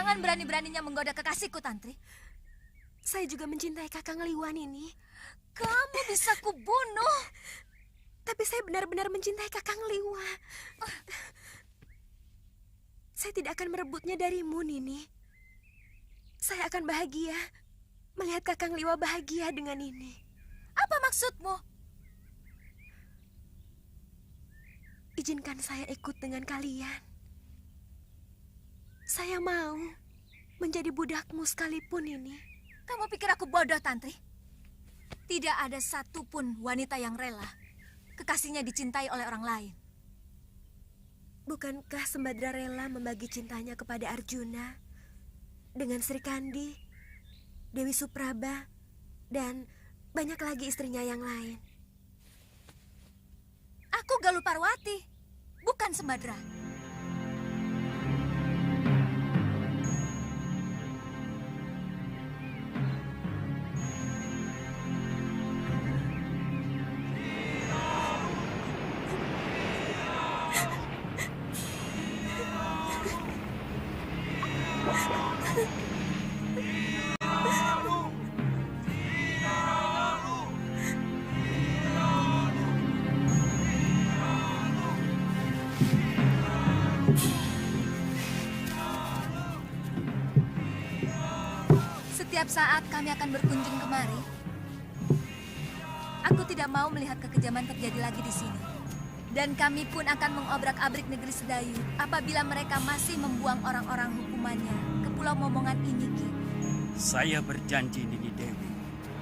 Jangan berani-beraninya menggoda kekasihku, Tantri. Saya juga mencintai Kakang Liwan ini. Kamu bisa kubunuh. Tapi saya benar-benar mencintai Kakang Liwa. Saya tidak akan merebutnya darimu, Nini. Saya akan bahagia melihat Kakang Liwa bahagia dengan ini. Apa maksudmu? Izinkan saya ikut dengan kalian. Saya mau menjadi budakmu sekalipun ini. Kamu pikir aku bodoh, Tantri? Tidak ada satupun wanita yang rela kekasihnya dicintai oleh orang lain. Bukankah Sembadra rela membagi cintanya kepada Arjuna dengan Sri Kandi, Dewi Supraba, dan banyak lagi istrinya yang lain? Aku Galuh Parwati, bukan Sembadra. Setiap saat kami akan berkunjung kemari. Aku tidak mau melihat kekejaman terjadi lagi di sini. Dan kami pun akan mengobrak-abrik negeri Sedayu apabila mereka masih membuang orang-orang hukumannya ke Pulau Momongan ini, Ki. Saya berjanji, Nini Dewi.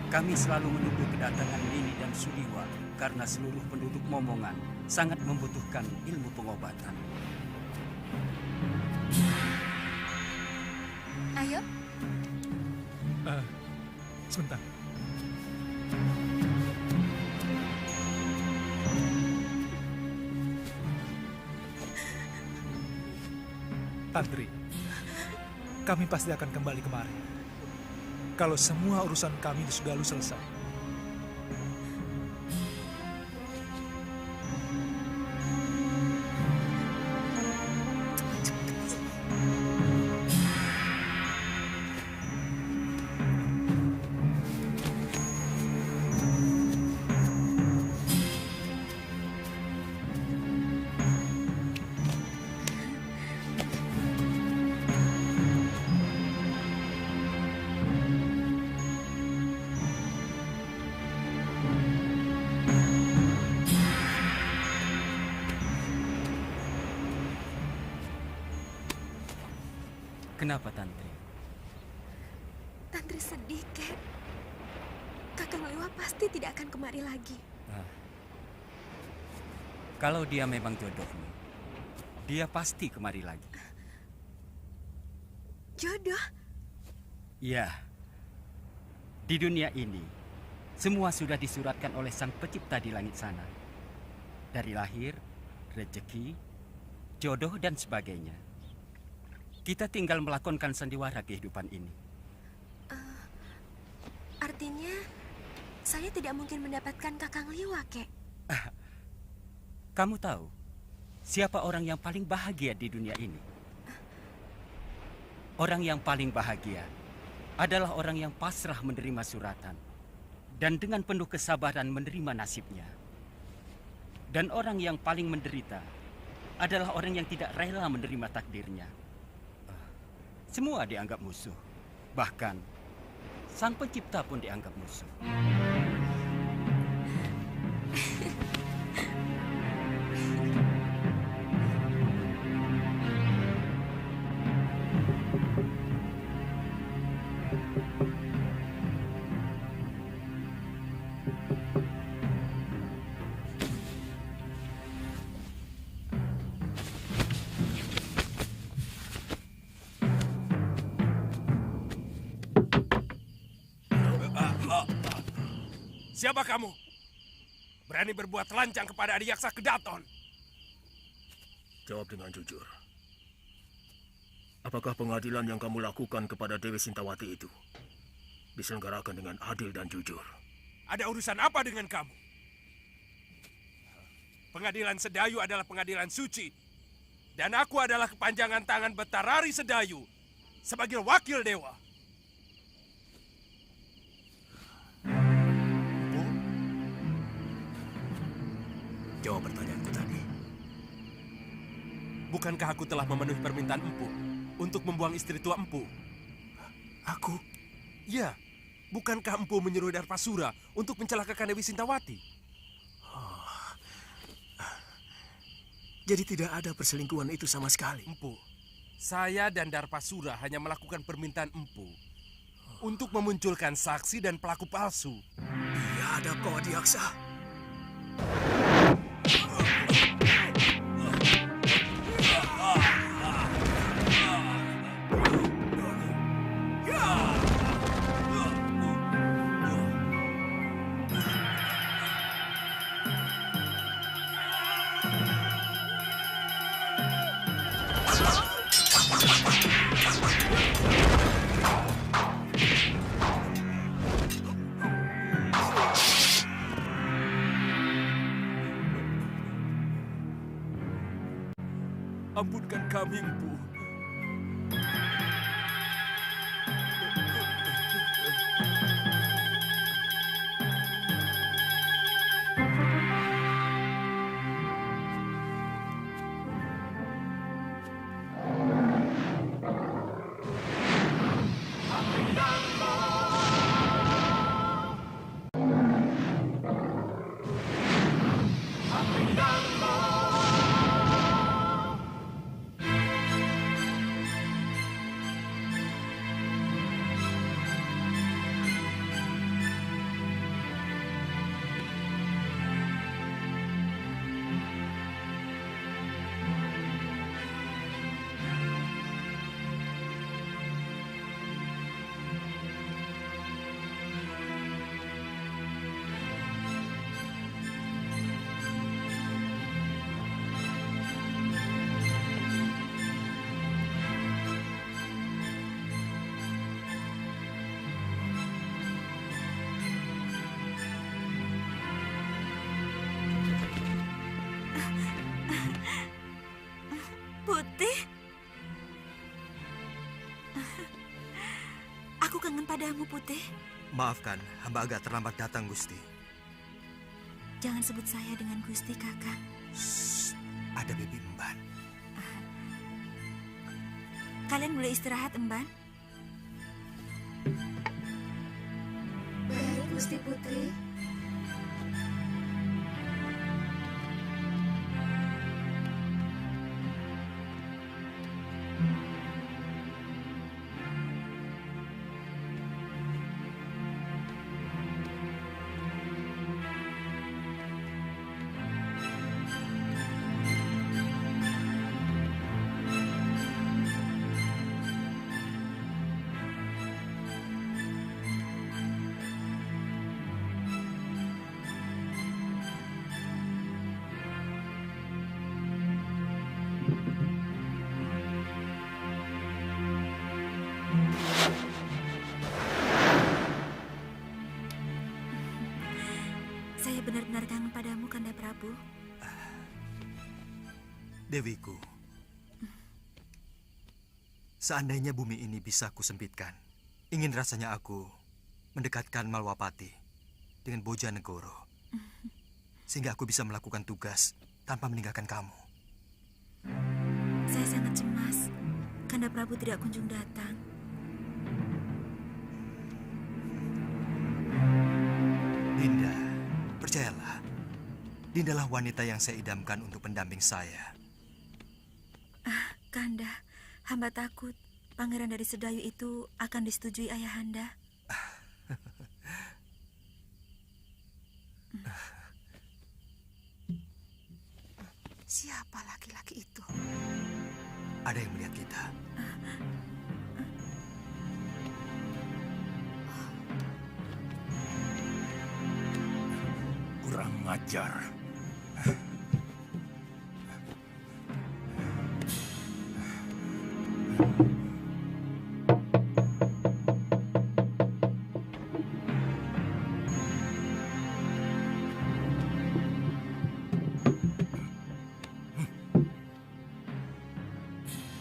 Kami selalu menunggu kedatangan Nini dan Suliwa karena seluruh penduduk Momongan sangat membutuhkan ilmu pengobatan. Ayo. Sebentar. Tantri, kami pasti akan kembali kemari. Kalau semua urusan kami di Sugalu selesai. Kenapa, Tantri? Tantri sedih, Kek. Kakang Liwa pasti tidak akan kemari lagi. Kalau dia memang jodohmu, dia pasti kemari lagi. Jodoh? Ya, di dunia ini, semua sudah disuratkan oleh Sang Pencipta di langit sana. Dari lahir, rezeki, jodoh, dan sebagainya. Kita tinggal melakonkan sandiwara kehidupan ini. Artinya, saya tidak mungkin mendapatkan Kakang Liwa, Kek. Kamu tahu, siapa orang yang paling bahagia di dunia ini? Orang yang paling bahagia adalah orang yang pasrah menerima suratan dan dengan penuh kesabaran menerima nasibnya. Dan orang yang paling menderita adalah orang yang tidak rela menerima takdirnya. Semua dianggap musuh. Bahkan, Sang Pencipta pun dianggap musuh. Siapa kamu? Berani berbuat lancang kepada Adiyaksa Kedaton? Jawab dengan jujur. Apakah pengadilan yang kamu lakukan kepada Dewi Sintawati itu diselenggarakan dengan adil dan jujur? Ada urusan apa dengan kamu? Pengadilan Sedayu adalah pengadilan suci. Dan aku adalah kepanjangan tangan Betarari Sedayu sebagai wakil dewa. Empu, Jawab pertanyaanku tadi. bukankah aku telah memenuhi permintaan Empu untuk membuang istri tua Empu? Aku? Ya, bukankah Empu menyuruh Darpasura untuk mencelakakan Dewi Sintawati? Jadi tidak ada perselingkuhan itu sama sekali. Empu, saya dan Darpasura hanya melakukan permintaan Empu untuk memunculkan saksi dan pelaku palsu. Biadab kau Adiaksa. Ampunkan kami, Empu. Putih. Aku kangen padamu, Putih. Maafkan, hamba agak terlambat datang, Gusti. Jangan sebut saya dengan Gusti, Kakak. Shh, ada Bibi Emban. Kalian boleh istirahat, Emban. Baik, Gusti Putri. Saya benar-benar kangen padamu, Kanda Prabu. Dewiku, seandainya bumi ini bisa kusempitkan, ingin rasanya aku mendekatkan Malwapati dengan Bojanegoro, sehingga aku bisa melakukan tugas tanpa meninggalkan kamu. Saya sangat cemas. Kanda Prabu tidak kunjung datang. Dinda, percayalah, Dindalah wanita yang saya idamkan untuk pendamping saya. Kanda, hamba takut pangeran dari Sedayu itu akan disetujui ayahanda. Siapa laki-laki itu? Ada yang melihat kita. Kurang ajar.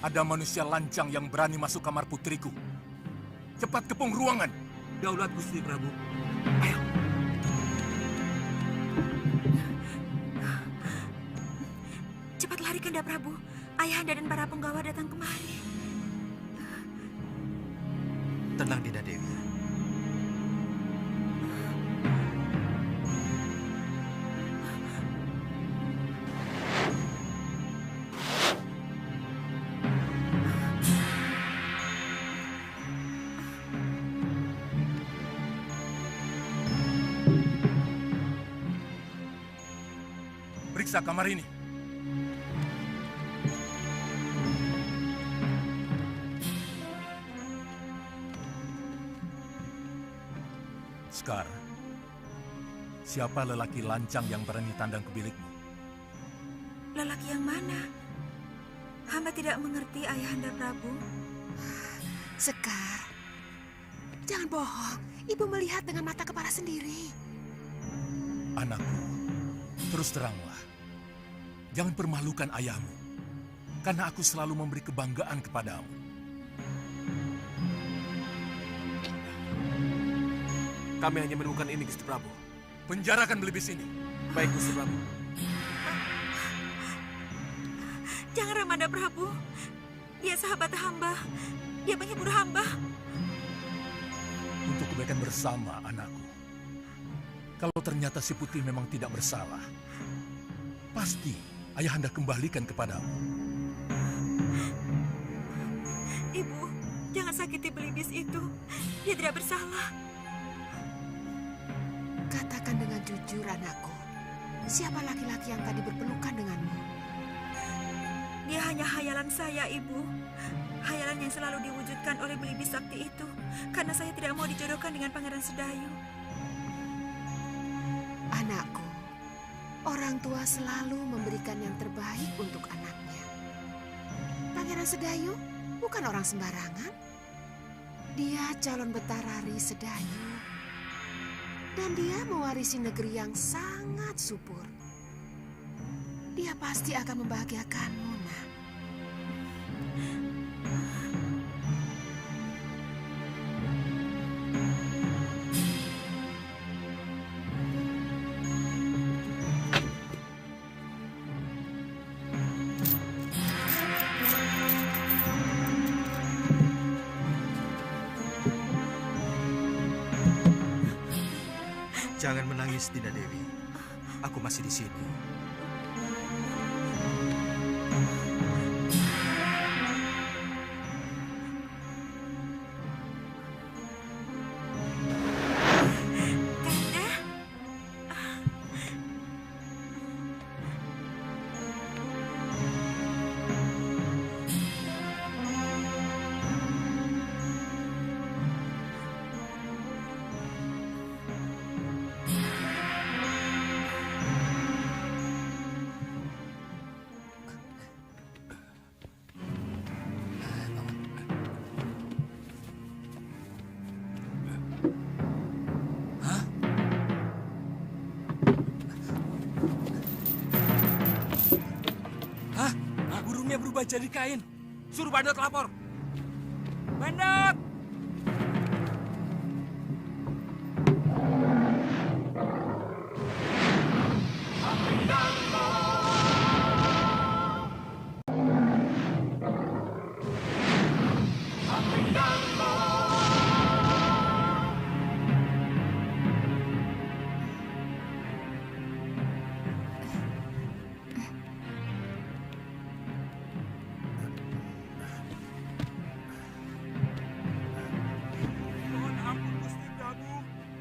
Ada manusia lancang yang berani masuk kamar putriku. Cepat kepung ruangan. Daulat Gusti Prabu. Cepat lari, Kanda Prabu. Ayahanda dan para penggawa datang kemari. Tenang, Dinda Dewi. Periksa kamar ini. Sekar, siapa lelaki lancang yang berani tandang ke bilikmu? Lelaki yang mana? Hamba tidak mengerti, Ayahanda Prabu. Sekar, jangan bohong. Ibu melihat dengan mata kepala sendiri. Anakku, terus teranglah. Jangan permalukan ayahmu. Karena aku selalu memberi kebanggaan kepadamu. Kami hanya menemukan ini, Gusti Prabu. Penjarakan Belibis ini. Baik, Gusti Prabu. Jangan, Ramanda Prabu. Dia sahabat hamba. Dia penghibur hamba. Untuk kebaikan bersama, anakku. Kalau ternyata si Putih memang tidak bersalah, pasti ayahanda kembalikan kepadamu. Ibu, jangan sakiti Belibis itu. Dia tidak bersalah. Katakan dengan jujur, anakku. Siapa laki-laki yang tadi berpelukan denganmu? Dia hanya hayalan saya, Ibu. Hayalan yang selalu diwujudkan oleh Belibis sakti itu. Karena saya tidak mau dijodohkan dengan Pangeran Sedayu. Anakku, orang tua selalu memberikan yang terbaik untuk anaknya. Pangeran Sedayu bukan orang sembarangan. Dia calon Betarari Sedayu. Dan dia mewarisi negeri yang sangat subur. Dia pasti akan membahagiakanmu, nak. Jangan menangis, Dinda Dewi. Aku masih di sini. Berubah jadi kain. Suruh Bandot lapor. Bandot!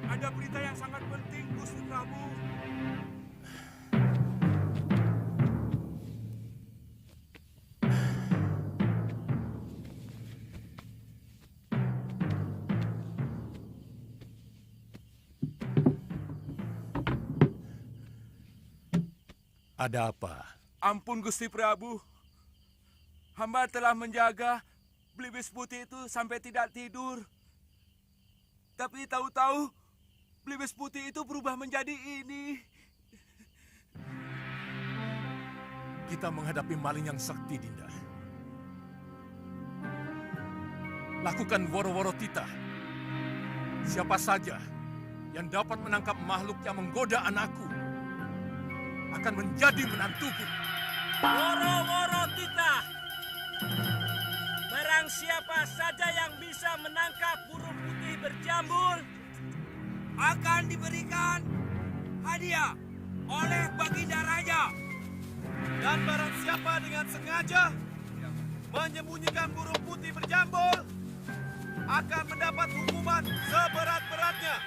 Ada berita yang sangat penting, Gusti Prabu. Ada apa? Ampun, Gusti Prabu. Hamba telah menjaga Belibis Putih itu sampai tidak tidur. Tapi tahu-tahu Belibis Putih itu berubah menjadi ini. Kita menghadapi maling yang sakti, Dinda. lakukan woro-woro titah. Siapa saja yang dapat menangkap makhluk yang menggoda anakku akan menjadi menantuku. Woro-woro titah. Barang siapa saja yang bisa menangkap burung putih berjambul akan diberikan hadiah oleh Baginda Raja. Dan barang siapa dengan sengaja menyembunyikan burung putih berjambul akan mendapat hukuman seberat-beratnya.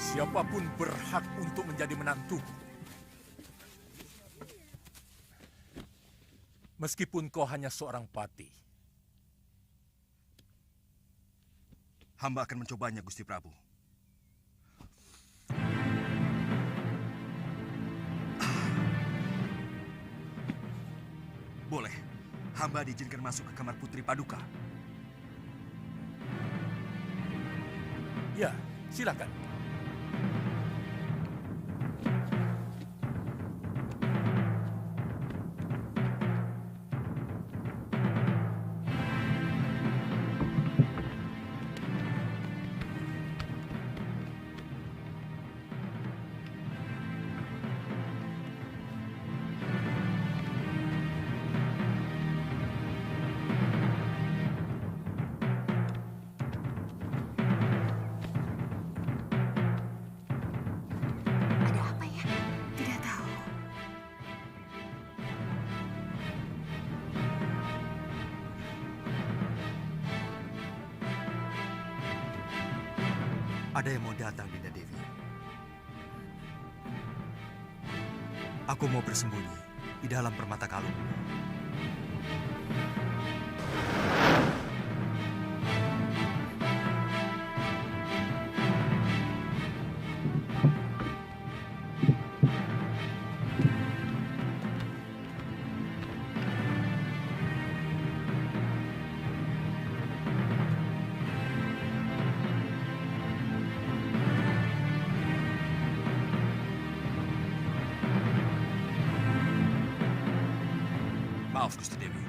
Siapapun berhak untuk menjadi menantuku. Meskipun kau hanya seorang patih. Hamba akan mencobanya, Gusti Prabu. Boleh. Hamba diizinkan masuk ke kamar Putri Paduka. Ya, silakan. Ada apa ya? Tidak tahu. Ada yang mau datang, Dinda Dewi. Aku mau bersembunyi di dalam permata kalung. Maaf, Gusti Dewi.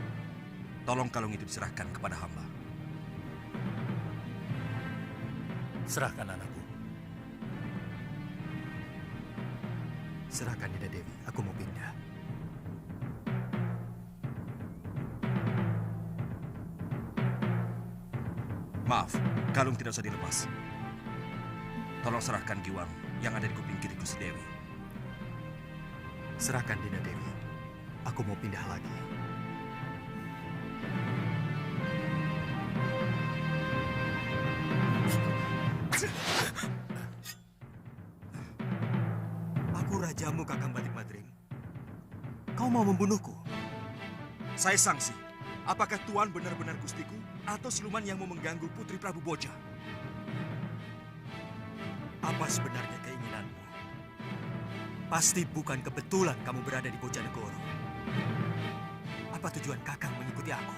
Tolong kalung itu diserahkan kepada hamba. Serahkan anakku. Serahkan, Dinda Dewi. Aku mau pindah. Maaf, kalung tidak usah dilepas. Tolong serahkan giwang yang ada di kuping kiri Gusti Dewi. Serahkan, Dinda Dewi. Aku mau pindah lagi. Aku rajamu, Kakang Batik Madrim. Kau mau membunuhku? Saya sangsi. Apakah Tuan benar-benar gustiku atau siluman yang mau mengganggu Putri Prabu Boja? Apa sebenarnya keinginanmu? Pasti bukan kebetulan kamu berada di Bojanegoro. Apa tujuan Kakang mengikuti aku?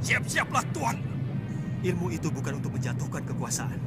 Siap-siaplah, Tuan. Ilmu itu bukan untuk menjatuhkan kekuasaan.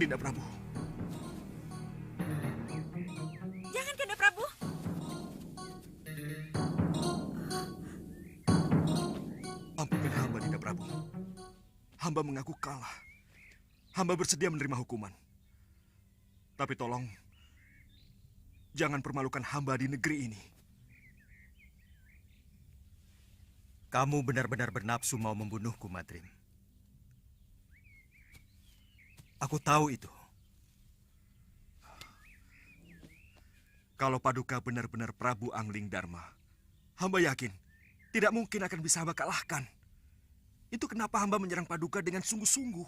Dinda Prabu. Jangan, Kanda Prabu. Ampunkan hamba, Dinda Prabu. Hamba mengaku kalah. Hamba bersedia menerima hukuman. Tapi tolong, jangan permalukan hamba di negeri ini. Kamu benar-benar bernafsu mau membunuhku, Madrim. Aku tahu itu. Kalau Paduka benar-benar Prabu Angling Dharma, hamba yakin tidak mungkin akan bisa hamba kalahkan. Itu kenapa hamba menyerang Paduka dengan sungguh-sungguh.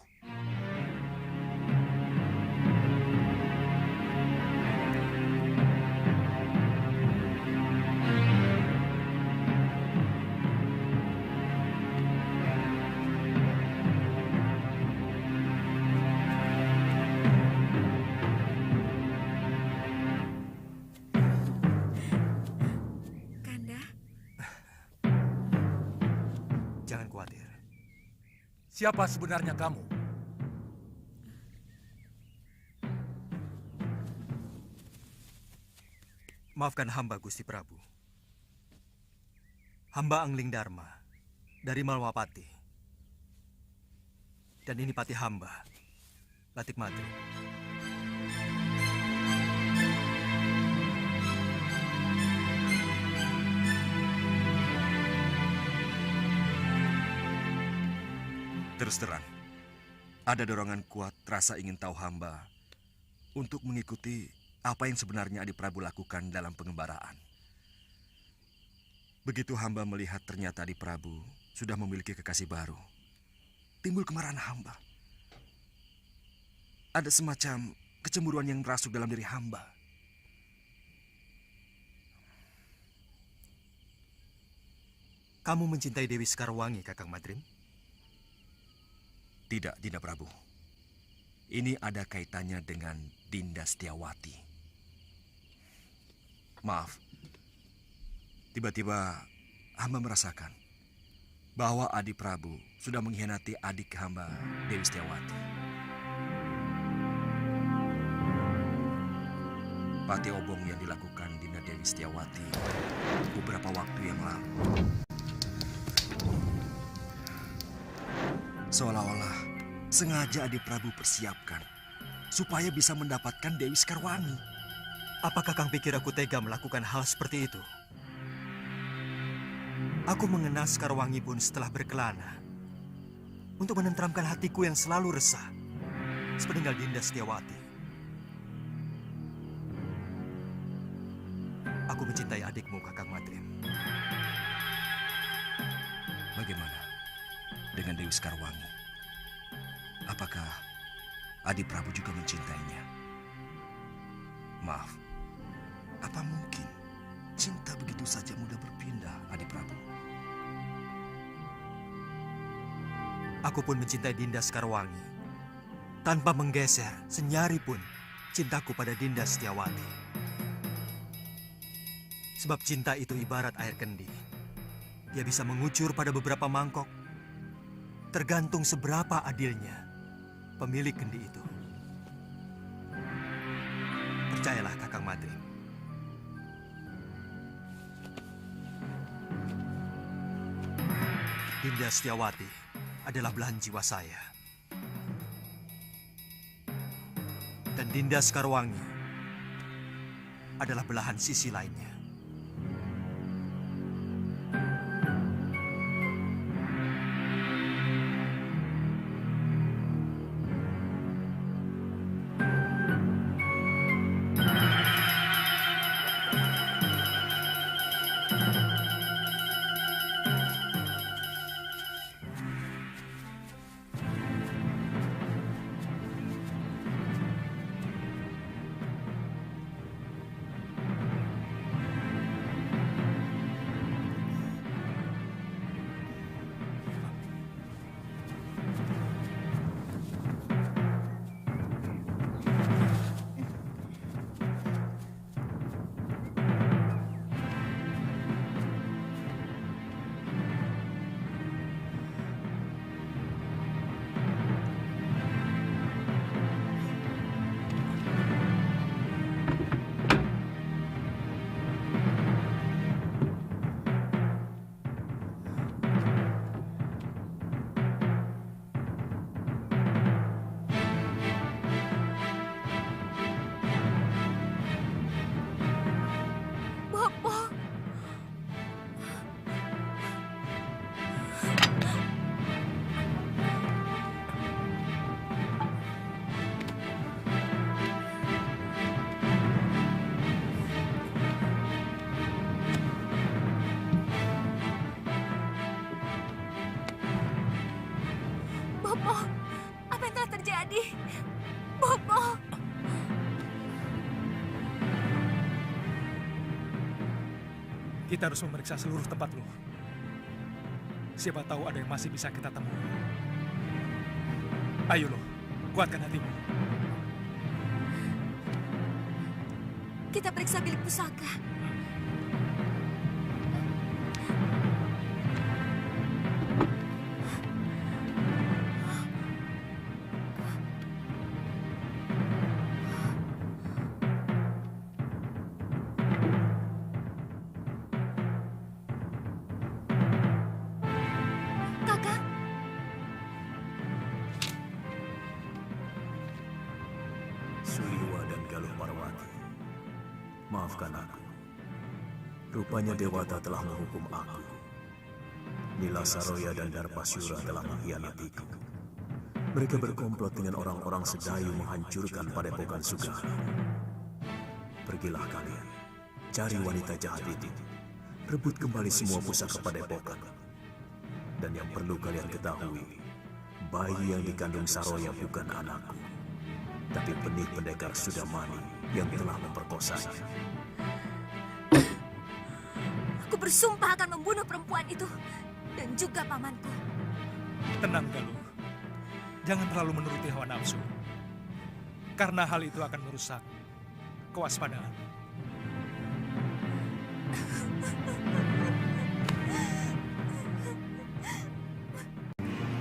Jangan khawatir. Siapa sebenarnya kamu? Maafkan hamba, Gusti Prabu. Hamba Angling Dharma dari Malwapati. Dan ini pati hamba, Latik Madrim. Terus terang, ada dorongan kuat rasa ingin tahu hamba untuk mengikuti apa yang sebenarnya Adi Prabu lakukan dalam pengembaraan. Begitu hamba melihat ternyata Adi Prabu sudah memiliki kekasih baru, timbul kemarahan hamba. Ada semacam kecemburuan yang merasuk dalam diri hamba. Kamu mencintai Dewi Sekarwangi, Kakang Madrim? Tidak, Dinda Prabu. Ini ada kaitannya dengan Dinda Setiawati. Maaf. Tiba-tiba hamba merasakan bahwa Adi Prabu sudah mengkhianati adik hamba, Dewi Setiawati. Pati obong yang dilakukan Dinda Dewi Setiawati beberapa waktu yang lalu. Seolah-olah sengaja Adi Prabu persiapkan supaya bisa mendapatkan Dewi Sekarwangi. Apakah Kang pikir aku tega melakukan hal seperti itu? Aku mengenal Sekarwangi pun setelah berkelana untuk menenteramkan hatiku yang selalu resah sepeninggal Dinda Setiawati. Aku mencintai adikmu, Kakang Madrim. Bagaimana dengan Dewi Sekarwangi? Apakah Adi Prabu juga mencintainya? Maaf, apa mungkin cinta begitu saja mudah berpindah, Adi Prabu? Aku pun mencintai Dinda Sekarwangi. Tanpa menggeser senyari pun cintaku pada Dinda Setiawati. Sebab cinta itu ibarat air kendi. Dia bisa mengucur pada beberapa mangkok. Tergantung seberapa adilnya pemilik kendi itu. Percayalah, Kakang Madrim. Dinda Setiawati adalah belahan jiwa saya. Dan Dinda Sekarwangi adalah belahan sisi lainnya. Bopo, apa yang telah terjadi? Bopo. Kita harus memeriksa seluruh tempat lo. Siapa tahu ada yang masih bisa kita temui. Ayo lo, kuatkan hatimu. Kita periksa bilik pusaka. Maafkan aku. Rupanya Dewata telah menghukum aku. Nila Saroya dan Darpasyura telah mengkhianatiku. Mereka berkomplot dengan orang-orang Sedayu menghancurkan Padepokan Sugara. Pergilah kalian, cari wanita jahat itu. Rebut kembali semua pusaka Padepokan. Dan yang perlu kalian ketahui, bayi yang dikandung Saroya bukan anakku, tapi benih pendekar Sudamani yang telah memperkosanya. Aku bersumpah akan membunuh perempuan itu dan juga pamanku. Tenang, Galuh. Jangan terlalu menuruti hawa nafsu. Karena hal itu akan merusak kewaspadaan.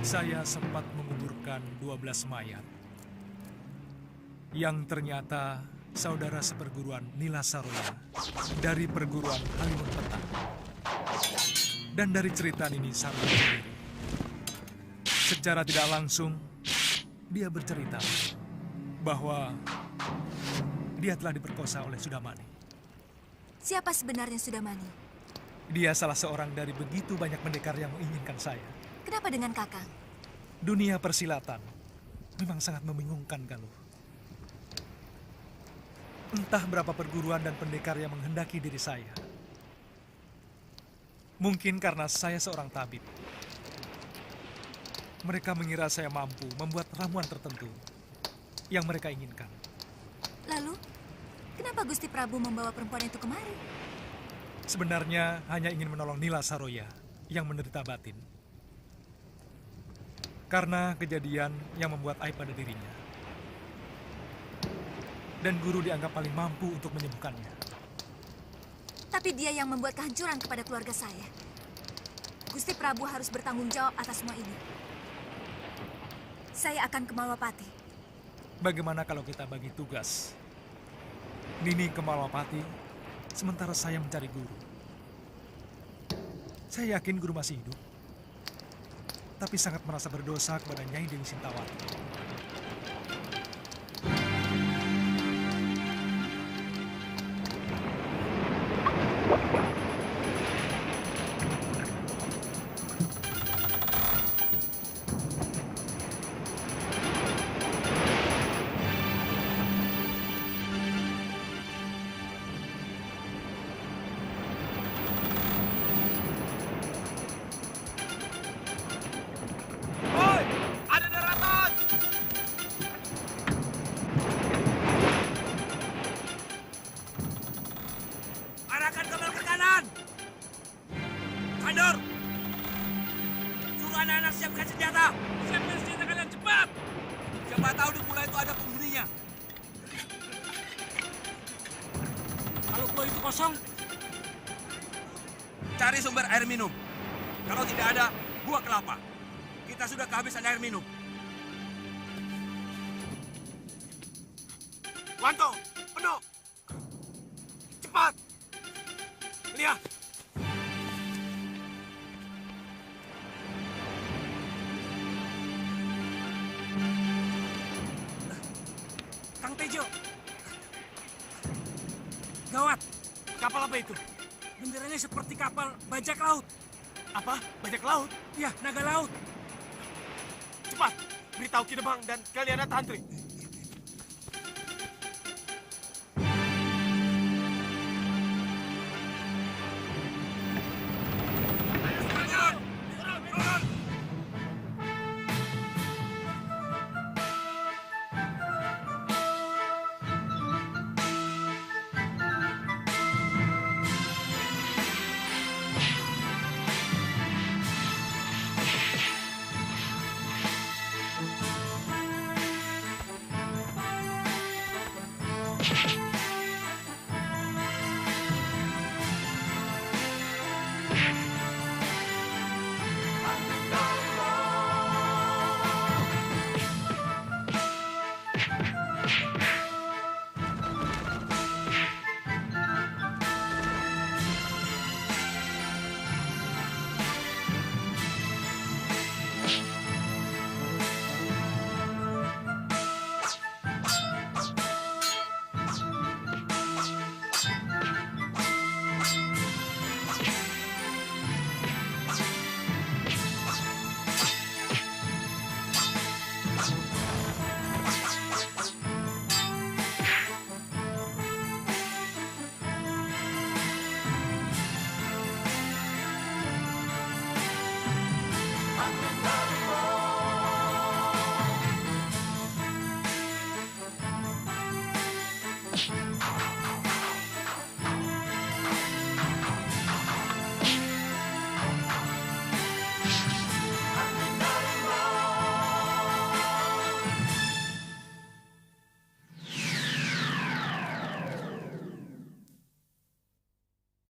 Saya sempat menguburkan 12 mayat yang ternyata saudara seperguruan Nila Saroya dari perguruan Halimun Petang. Dan dari cerita Nini Saroya sendiri, secara tidak langsung dia bercerita bahwa dia telah diperkosa oleh Sudamani. Siapa sebenarnya Sudamani? Dia salah seorang dari begitu banyak pendekar yang menginginkan saya. Kenapa dengan Kakang? Dunia persilatan memang sangat membingungkan, Galuh. Entah berapa perguruan dan pendekar yang menghendaki diri saya. Mungkin karena saya seorang tabib. Mereka mengira saya mampu membuat ramuan tertentu yang mereka inginkan. Lalu, kenapa Gusti Prabu membawa perempuan itu kemari? Sebenarnya hanya ingin menolong Nila Saroya yang menderita batin. Karena kejadian yang membuat aib pada dirinya. Dan guru dianggap paling mampu untuk menyembuhkannya. Tapi dia yang membuat kehancuran kepada keluarga saya. Gusti Prabu harus bertanggung jawab atas semua ini. Saya akan ke Malwapati. Bagaimana kalau kita bagi tugas? Nini ke Malwapati, sementara saya mencari guru. Saya yakin guru masih hidup. Tapi sangat merasa berdosa kepada Nyai Dewi Sintawati. Cari sumber air minum. Kalau tidak ada, buah kelapa. Kita sudah kehabisan air minum. Wanto, penuh. Cepat. Lihat. Kang Tejo. Gawat. Kapal apa itu? Benderanya seperti kapal bajak laut. Apa? Bajak laut? Ya, naga laut. Cepat, beritahu Kidemang dan kalian Tantri. You